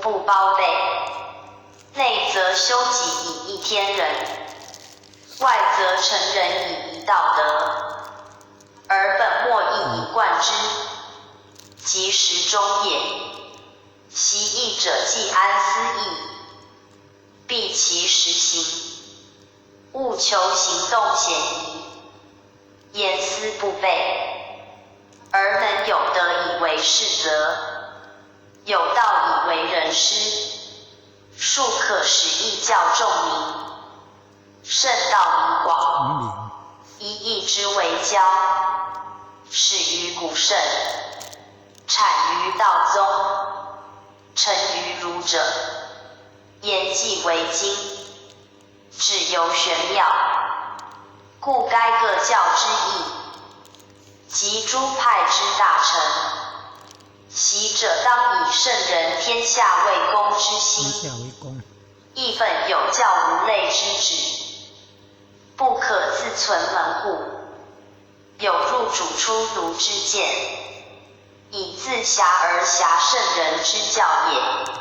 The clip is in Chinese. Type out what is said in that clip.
不包备。内则修己以一天人，外则成人以一道德。而本末亦以贯之，即时中也。习义者既安思义，必其实行，务求行动显仪，言思不备，而能有德以为是则，有道以为人师，庶可使义教众民，圣道以广，一义之为教，始于古圣，产于道宗，成于儒者，言既为经，旨由玄妙，故该各教之义，及诸派之大成，习者当以圣人天下为公之心，亦本有教无类之旨，不可自存门户，有入主出儒之见，以自遐而遐圣人之教也。